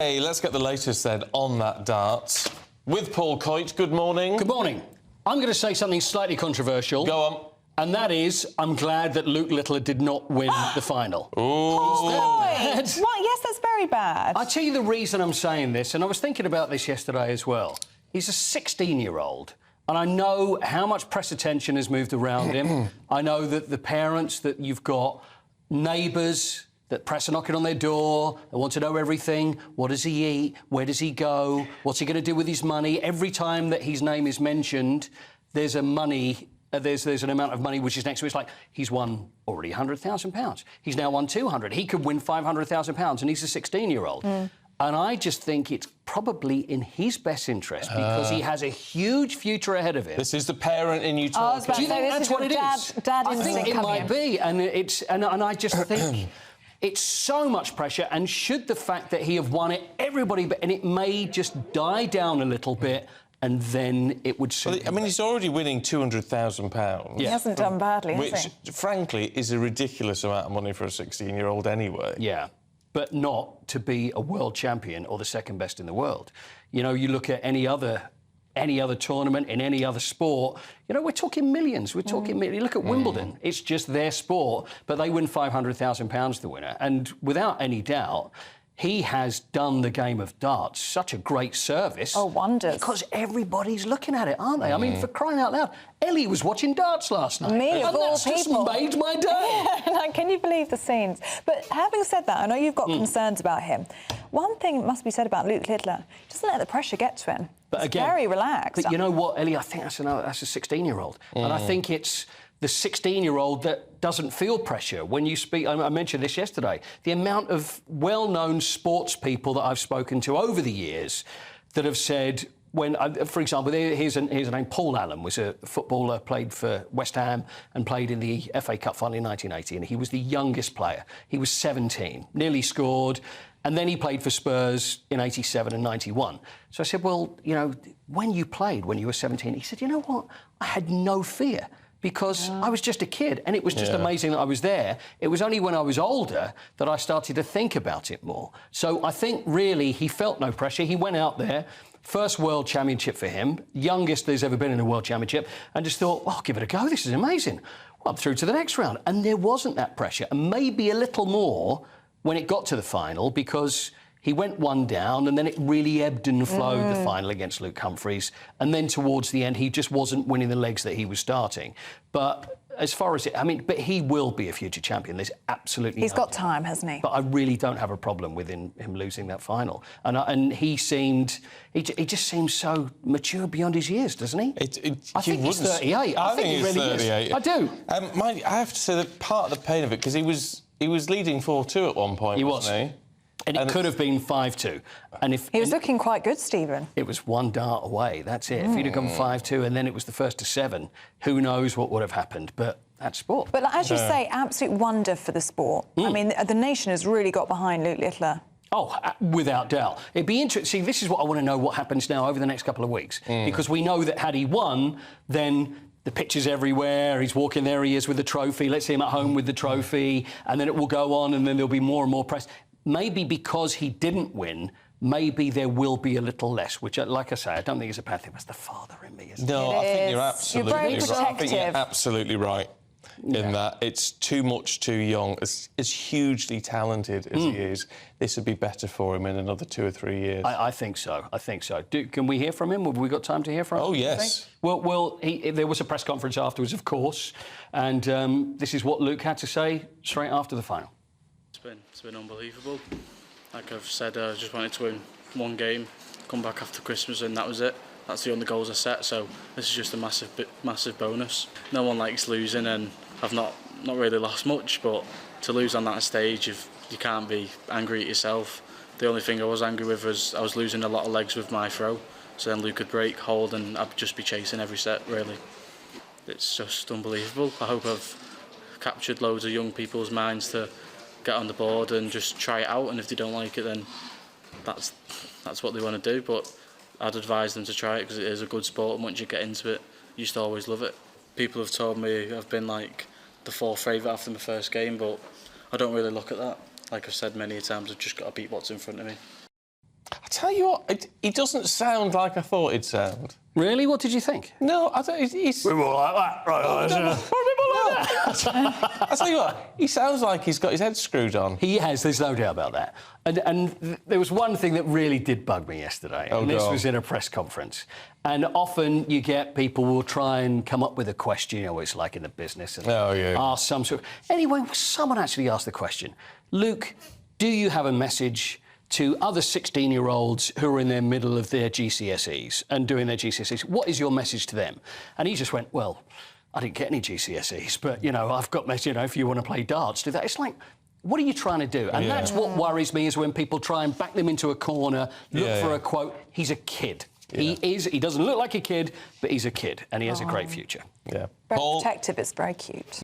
Hey, let's get the latest then on that darts. With Paul Coyte, good morning. Good morning. I'm going to say something slightly controversial. Go on. And that is, I'm glad that Luke Littler did not win the final. What? Yes, that's very bad. I'll tell you the reason I'm saying this, and I was thinking about this yesterday as well. He's a 16-year-old, and I know how much press attention has moved around him. I know that the parents that you've got, neighbours, that press are knocking on their door, they want to know everything. What does he eat? Where does he go? What's he going to do with his money? Every time that his name is mentioned, there's a money... There's an amount of money which is next to it. It's like he's won already £100,000. He's now won 200. He could win £500,000, and he's a 16-year-old. And I just think it's probably in his best interest because he has a huge future ahead of him. This is the parent in you talking. Do you think that's what it is? I think it might be, and I just think. It's so much pressure, and should the fact that he have won it, everybody, and it may just die down a little bit, and then it would suit. Well, I mean, he's already winning £200,000. Yeah. He hasn't done badly, has he? Which, frankly, is a ridiculous amount of money for a 16-year-old anyway. Yeah, but not to be a world champion or the second best in the world. You know, you look at any other tournament in any other sport, you know, we're talking millions. We're talking millions. Look at Wimbledon. It's just their sport, but they win £500,000, the winner. And without any doubt, he has done the game of darts such a great service. Oh, wonders. Because everybody's looking at it, aren't they? I mean, for crying out loud, Ellie was watching darts last night. Me, of all people. Just made my day. Like, can you believe the scenes? But having said that, I know you've got concerns about him. One thing must be said about Luke Littler, he doesn't let the pressure get to him. But He's again, very relaxed. But you know what, Ellie? I think that's a 16-year-old. And I think it's the 16-year-old that doesn't feel pressure. When you speak, I mentioned this yesterday, the amount of well-known sports people that I've spoken to over the years that have said, when, for example, here's a name, Paul Allen was a footballer, played for West Ham and played in the FA Cup final in 1980, and he was the youngest player. He was 17, nearly scored, and then he played for Spurs in 87 and 91. So I said, well, you know, when you played, when you were 17, he said, you know what, I had no fear. Because I was just a kid, and it was just amazing that I was there. It was only when I was older that I started to think about it more. So I think, really, he felt no pressure. He went out there, first World Championship for him, youngest there's ever been in a World Championship, and just thought, well, I'll give it a go, this is amazing. Well, I'm through to the next round. And there wasn't that pressure, and maybe a little more when it got to the final, because he went one down, and then it really ebbed and flowed, the final against Luke Humphries. And then towards the end, he just wasn't winning the legs that he was starting. But as far as I mean, but he will be a future champion. There's absolutely He's got time, hasn't he? But I really don't have a problem with him losing that final. And he just seems so mature beyond his years, doesn't he? I think he's 38. I think he he's really 38. is. I do. I have to say that part of the pain of it, because he was leading 4-2 at one point, wasn't he? And it could have been 5-2. And if he was looking quite good, Stephen. It was one dart away, that's it. If he'd have gone 5-2 and then it was the first to 7, who knows what would have happened. But that's sport. But as you say, absolute wonder for the sport. I mean, the nation has really got behind Luke Littler. Oh, without doubt. It'd be interesting. This is what I want to know what happens now over the next couple of weeks. Because we know that had he won, then the pictures everywhere, he's walking there, he is with the trophy. Let's see him at home with the trophy. And then it will go on and then there'll be more and more press. Maybe because he didn't win, maybe there will be a little less, which, like I say, I don't think it's a bad thing. It's the father in me, isn't it? No, I think you're absolutely right. I think you're absolutely right in that. It's too much too young. As hugely talented as he is, this would be better for him in another 2 or 3 years. I think so. I think so. Can we hear from him? Have we got time to hear from him? Oh, yes. Well, there was a press conference afterwards, of course, and this is what Luke had to say straight after the final. It's been unbelievable. Like I've said, I just wanted to win one game, come back after Christmas, and that was it. That's the only goals I set, so this is just a massive bonus. No one likes losing, and I've not really lost much, but to lose on that stage, you can't be angry at yourself. The only thing I was angry with was I was losing a lot of legs with my throw, so then Luke could break, hold, and I'd just be chasing every set, really. It's just unbelievable. I hope I've captured loads of young people's minds to get on the board and just try it out, and if they don't like it, then that's what they want to do. But I'd advise them to try it because it is a good sport, and once you get into it, you just always love it. People have told me I've been like the 4th favourite after my first game, but I don't really look at that. Like I've said many times, I've just got to beat what's in front of me. tell you what, he doesn't sound like I thought he'd sound. Really? What did you think? No, I don't. He's. We were like that, right? I tell you what, he sounds like he's got his head screwed on. He has, there's no doubt about that. And there was one thing that really did bug me yesterday, and this was in a press conference. And often you get people will try and come up with a question, you know, it's like in the business, and ask some sort of... Anyway, someone actually asked the question, Luke, do you have a message to other 16-year-olds who are in the middle of their GCSEs and doing their GCSEs? What is your message to them? And he just went, well, I didn't get any GCSEs, but, you know, I've got, you know, if you want to play darts, do that. It's like, what are you trying to do? And that's what worries me, is when people try and back them into a corner, look for a quote. He's a kid. He doesn't look like a kid, but he's a kid, and he has a great future. Very protective, it's very cute.